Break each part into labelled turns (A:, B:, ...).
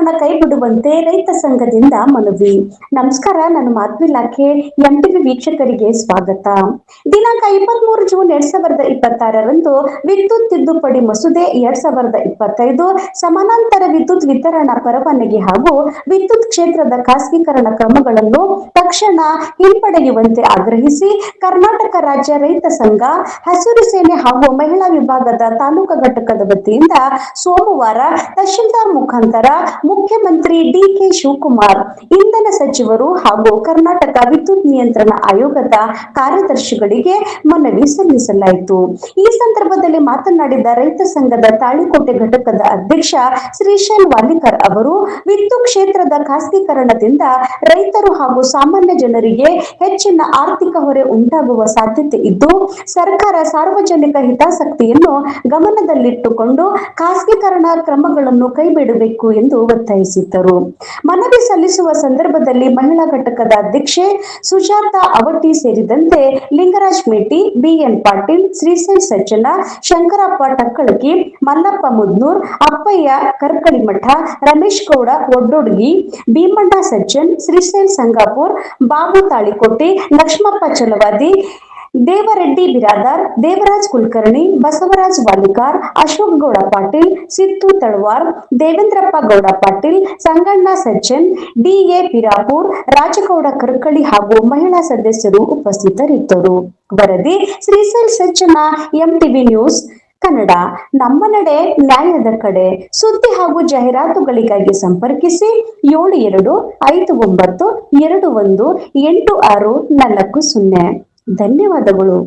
A: ಖಾಸಗೀಕರಣ ಕೈಬಿಡುವಂತೆ ರೈತ ಸಂಘದಿಂದ ಮನವಿ. ನಮಸ್ಕಾರ, ನಾನು ಮಾಧವಿ ಲಾಖೆ. ಎಂಟಿವಿ ವೀಕ್ಷಕರಿಗೆ ಸ್ವಾಗತ. ದಿನಾಂಕ 23 ಜೂನ್ 2026ರಂದು ವಿದ್ಯುತ್ ತಿದ್ದುಪಡಿ ಮಸೂದೆ 2025 ಸಮಾನಾಂತರ ವಿದ್ಯುತ್ ವಿತರಣಾ ಪರವಾನಗಿ ಹಾಗೂ ವಿದ್ಯುತ್ ಕ್ಷೇತ್ರದ ಖಾಸಗೀಕರಣ ಕ್ರಮಗಳನ್ನು ತಕ್ಷಣ ಹಿಂಪಡೆಯುವಂತೆ ಆಗ್ರಹಿಸಿ ಕರ್ನಾಟಕ ರಾಜ್ಯ ರೈತ ಸಂಘ, ಹಸಿರು ಸೇನೆ ಹಾಗೂ ಮಹಿಳಾ ವಿಭಾಗದ ತಾಲೂಕಾ ಘಟಕದ ವತಿಯಿಂದ ಸೋಮವಾರ ತಹಶೀಲ್ದಾರ್ ಮುಖಾಂತರ ಮುಖ್ಯಮಂತ್ರಿ ಡಿಕೆ ಶಿವಕುಮಾರ್, ಇಂಧನ ಸಚಿವರು ಹಾಗೂ ಕರ್ನಾಟಕ ವಿದ್ಯುತ್ ನಿಯಂತ್ರಣ ಆಯೋಗದ ಕಾರ್ಯದರ್ಶಿಗಳಿಗೆ ಮನವಿ ಸಲ್ಲಿಸಲಾಯಿತು. ಈ ಸಂದರ್ಭದಲ್ಲಿ ಮಾತನಾಡಿದ ರೈತ ಸಂಘದ ತಾಳಿಕೋಟೆ ಘಟಕದ ಅಧ್ಯಕ್ಷ ಶ್ರೀಶೈಲ್ ವಾಲಿಕರ್ ಅವರು, ವಿದ್ಯುತ್ ಕ್ಷೇತ್ರದ ಖಾಸಗೀಕರಣದಿಂದ ರೈತರು ಹಾಗೂ ಸಾಮಾನ್ಯ ಜನರಿಗೆ ಹೆಚ್ಚಿನ ಆರ್ಥಿಕ ಹೊರೆ ಉಂಟಾಗುವ ಸಾಧ್ಯತೆ ಇದ್ದು, ಸರ್ಕಾರ ಸಾರ್ವಜನಿಕ ಹಿತಾಸಕ್ತಿಯನ್ನು ಗಮನದಲ್ಲಿಟ್ಟುಕೊಂಡು ಖಾಸಗೀಕರಣ ಕ್ರಮಗಳನ್ನು ಕೈಬಿಡಬೇಕು ಎಂದು ಒತ್ತಾಯಿಸಿದರು. ಮನವಿ ಸಲ್ಲಿಸುವ ಸಂದರ್ಭದಲ್ಲಿ ಮಹಿಳಾ ಘಟಕದ ಅಧ್ಯಕ್ಷೆ ಸುಜಾತಾ ಅವಟಿ ಸೇರಿದಂತೆ ಲಿಂಗರಾಜ್ ಮೇಟಿ, ಬಿಎನ್ ಪಾಟೀಲ್, ಶ್ರೀಶೈಲ್ ಸಜ್ಜನ, ಶಂಕರಪ್ಪ ಟಕ್ಕಳಗಿ, ಮಲ್ಲಪ್ಪ ಮುದ್ನೂರ್, ಅಪ್ಪಯ್ಯ ಕರ್ಕಳಿಮಠ, ರಮೇಶ್ ಗೌಡ ಒಡ್ಡೋಡ್ಗಿ, ಭೀಮಣ್ಣ ಸಜ್ಜನ್, ಶ್ರೀಶೈಲ್ ಸಂಗಾಪುರ್, ಬಾಬು ತಾಳಿಕೋಟೆ, ಲಕ್ಷ್ಮಪ್ಪ ಚಲವಾದಿ, ದೇವರೆಡ್ಡಿ ಬಿರಾದಾರ್, ದೇವರಾಜ್ ಕುಲಕರ್ಣಿ, ಬಸವರಾಜ್ ವಾಲಿಕಾರ್, ಅಶೋಕ್ ಗೌಡ ಪಾಟೀಲ್, ಸಿದ್ದು ತಳವಾರ್, ದೇವೇಂದ್ರಪ್ಪ ಗೌಡ ಪಾಟೀಲ್, ಸಂಗಣ್ಣ ಸಜ್ಜನ್, ಡಿಎ ಪಿರಾಪುರ್, ರಾಜಗೌಡ ಕರ್ಕಳಿ ಹಾಗೂ ಮಹಿಳಾ ಸದಸ್ಯರು ಉಪಸ್ಥಿತರಿದ್ದರು. ವರದಿ ಶ್ರೀಶೈಲ್ ಸಜ್ಜನ, ಎಂಟಿವಿ ನ್ಯೂಸ್ ಕನ್ನಡ. ನಮ್ಮ ನಡೆ ನ್ಯಾಯದ ಕಡೆ. ಸುದ್ದಿ ಹಾಗೂ ಜಾಹೀರಾತುಗಳಿಗಾಗಿ ಸಂಪರ್ಕಿಸಿ 7259218640. ಧನ್ಯವಾದಗಳು.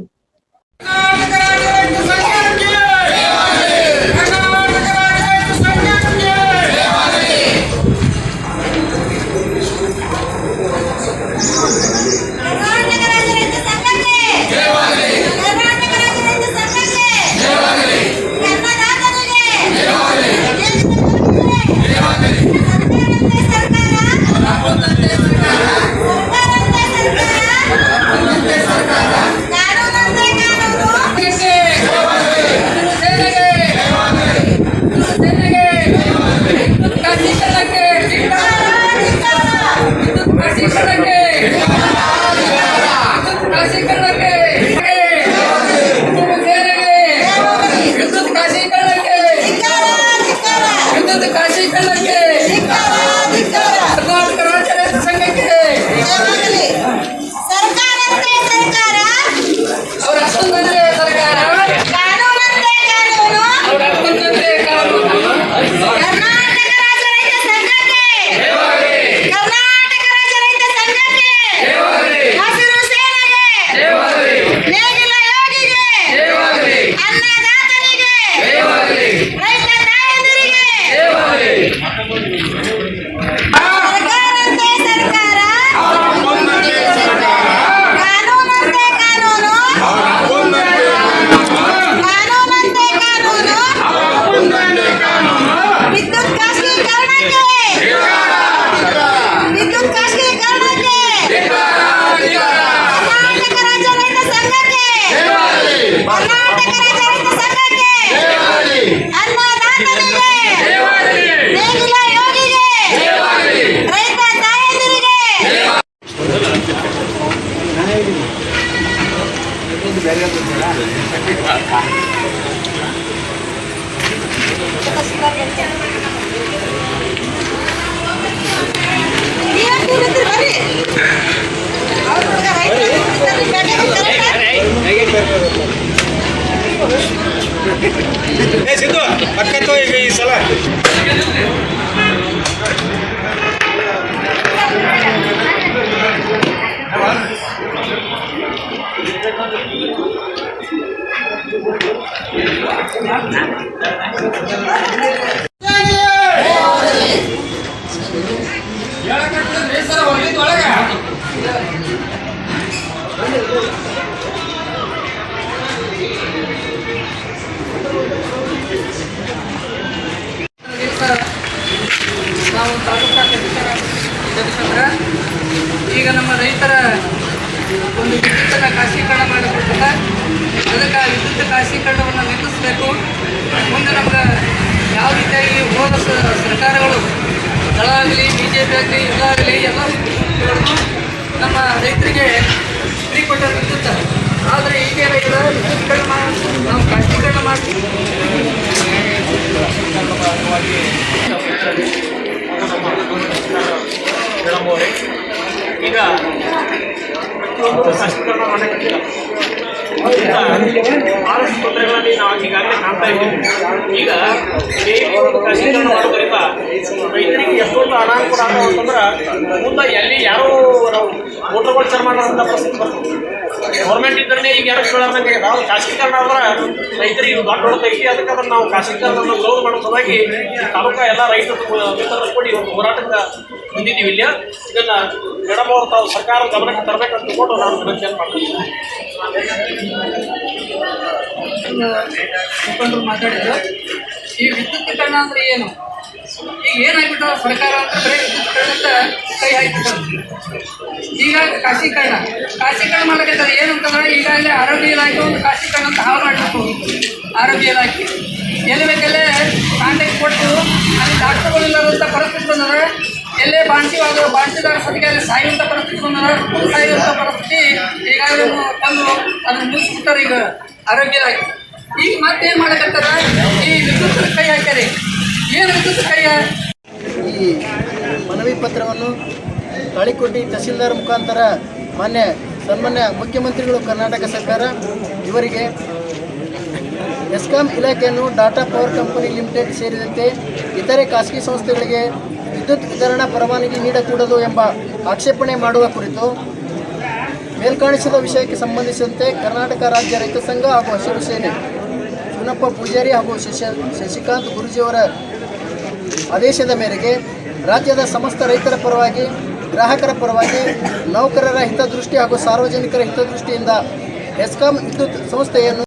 B: ಸಿದ್ದು ಅಕ್ಕತ್ತು ಈಗ ಈ ಸಲ
C: ನಾವು ತಾಲೂಕಾ ಈಗ ನಮ್ಮ ರೈತರ ಒಂದು ವಿದ್ಯುತ್ತನ್ನು ಖಾಸಗೀಕರಣ ಮಾಡಿಕೊಟ್ಟಿಲ್ಲ. ಅದಕ್ಕೆ ವಿದ್ಯುತ್ ಖಾಸಗೀಕರಣವನ್ನು ನಿಲ್ಲಿಸಬೇಕು. ಮುಂದೆ ನಮ್ಗೆ ಯಾವ ರೀತಿಯಾಗಿ ಹೋದ ಸರ್ಕಾರಗಳು ಆಗಲಿ BJP ಆಗಲಿ ಇದಾಗಲಿ ಎಲ್ಲ ನಮ್ಮ ರೈತರಿಗೆ ಫ್ರೀ ಕೊಟ್ಟರೆ ವಿದ್ಯುತ್. ಆದರೆ ಈಗೇನಾಗಿದೆ ವಿದ್ಯುತ್ಗಳನ್ನ ನಾವು ಖಾಸಗೀಕರಣ ಮಾಡ್ತೀವಿ.
D: ಈಗ ಪ್ರತಿಯೊಂದು ಖಾಸಗೀಕರಣ ಮಾಡಕ್ಕಿಲ್ಲ. ಬಹಳಷ್ಟು ತೊಂದರೆಗಳಲ್ಲಿ ನಾವು ಈಗಾಗಲೇ ಕಾಣ್ತಾ ಇದ್ದೀವಿ. ಈಗ ಖಾಸಗೀಕರಣ ಮಾಡೋದ್ರಿಂದ ರೈತರಿಗೆ ಎಷ್ಟೊಂದು ಅನಾನುಕೂಲ ಆಗ್ತಾವ ಅಂತಂದ್ರೆ ಮುಂದೆ ಎಲ್ಲಿ ಯಾರೋ ನಾವು ಮೋಟರ್ಗಳು ಚಾರ್ ಮಾಡೋಂಥ ಪರಿಸ್ಥಿತಿ ಬರ್ತದೆ. ಗೌರ್ಮೆಂಟ್ ಇದ್ದರೆ ಈಗ ಯಾರು ಕೇಳೋದಂಗೆ ನಾವು ಖಾಸಗೀಕರಣ ಆದ್ರೆ ರೈತರಿಗೆ ದೊಡ್ಡ ಹೊಡೆದೈತಿ. ಅದಕ್ಕೆ ಅದನ್ನು ನಾವು ಖಾಸಗೀಕರಣವನ್ನು ವಿರೋಧ ಮಾಡೋ ಸಲುವಾಗಿ ತಾಲೂಕಾ ಎಲ್ಲ ರೈತರು ಮಿತ್ರರು ಕೂಡಿ ಒಂದು ಹೋರಾಟಕ್ಕೆ ಬಂದಿದ್ದೀವಿ. ಇಲ್ಲಿ ಇದನ್ನು ಮೇಡಮ್ ಅವರು ತಾವು ಸರ್ಕಾರ ಗಮನಕ್ಕೆ ತರಬೇಕಂತ ತಿಳ್ಕೊಂಡು ನಾನು ವಿನಂತಿಯನ್ನು ಮಾಡ್ತೀನಿ.
C: ಮುಖಂಡರು ಮಾತಾಡಿದ್ರು. ಈ ವಿದ್ಯುತ್ಕರಣ ಅಂದ್ರೆ ಏನು? ಈಗ ಏನಾಗ್ಬಿಟ್ಟು ಸರ್ಕಾರ ಅಂತ ಬರೀ ವಿದ್ಯುತ್ಕರಣಕ್ಕೆ ಕೈ ಹಾಕಿಬಿಟ್ಟು ಈಗ ಖಾಸಗೀಕರಣ ಮಾಡಬೇಕಂದ್ರೆ ಏನು ಅಂತಂದ್ರೆ ಈಗಾಗಲೇ ಆರೋಗ್ಯ ಇಲಾಖೆ ಒಂದು ಖಾಸಗೀಕರಣ ಅಂತ ಹಾಳು ಮಾಡಬೇಕು. ಆರೋಗ್ಯ ಇಲಾಖೆ ಎಲ್ಲಿ ಬೇಕಲ್ಲೇ ಕಾಂಟ್ಯಾಕ್ಟ್ ಕೊಟ್ಟು ಅಲ್ಲಿ ಡಾಕ್ಟರ್ಗಳಿಲ್ಲದಂಥ ಪರಿಸ್ಥಿತಿ ಬಂದರೆ ಎಲ್ಲೇ ಬಾಣಿಸಿದಾಗ ಸತಿಗೆ ಅಲ್ಲಿ ಸಾಯುವಂಥ ಪರಿಸ್ಥಿತಿ ಬಂದರೆ ಸಾಯುವಂಥ ಪರಿಸ್ಥಿತಿ ಈಗಾಗಲೇ ತಂದು ಅದನ್ನು ಮುಗಿಸ್ಬಿಟ್ಟಾರೆ ಈಗ ಆರೋಗ್ಯ ಇಲಾಖೆ. ಈಗ ಮತ್ತೇನು ಮಾಡಕತ್ತಾರ? ಈ ವಿದ್ಯುತ್ ಕೈ ಹಾಕ್ಯಾರೆ. ಏನು ವಿದ್ಯುತ್ ಕೈ?
E: ಈ ಮನವಿ ಪತ್ರವನ್ನು ತಾಳಿಕೋಟೆ ತಹಸೀಲ್ದಾರ್ ಮುಖಾಂತರ ಸನ್ಮಾನ್ಯ ಮುಖ್ಯಮಂತ್ರಿಗಳು ಕರ್ನಾಟಕ ಸರ್ಕಾರ ಇವರಿಗೆ ಎಸ್ಕಾಂ ಇಲಾಖೆಯನ್ನು ಟಾಟಾ ಪವರ್ ಕಂಪನಿ ಲಿಮಿಟೆಡ್ ಸೇರಿದಂತೆ ಇತರೆ ಖಾಸಗಿ ಸಂಸ್ಥೆಗಳಿಗೆ ವಿದ್ಯುತ್ ವಿತರಣಾ ಪರವಾನಗಿ ನೀಡಕೂಡದು ಎಂಬ ಆಕ್ಷೇಪಣೆ ಮಾಡುವ ಕುರಿತು ಮೇಲ್ಕಾಣಿಸಿದ ವಿಷಯಕ್ಕೆ ಸಂಬಂಧಿಸಿದಂತೆ ಕರ್ನಾಟಕ ರಾಜ್ಯ ರೈತ ಸಂಘ ಹಾಗೂ ಹಸಿರು ಸೇನೆ ಶಿವನಪ್ಪ ಪೂಜಾರಿ ಹಾಗೂ ಶಶಿಕಾಂತ್ ಗುರೂಜಿಯವರ ಆದೇಶದ ಮೇರೆಗೆ ರಾಜ್ಯದ ಸಮಸ್ತ ರೈತರ ಪರವಾಗಿ, ಗ್ರಾಹಕರ ಪರವಾಗಿ, ನೌಕರರ ಹಿತದೃಷ್ಟಿ ಹಾಗೂ ಸಾರ್ವಜನಿಕರ ಹಿತದೃಷ್ಟಿಯಿಂದ ಎಸ್ಕಾಂ ವಿದ್ಯುತ್ ಸಂಸ್ಥೆಯನ್ನು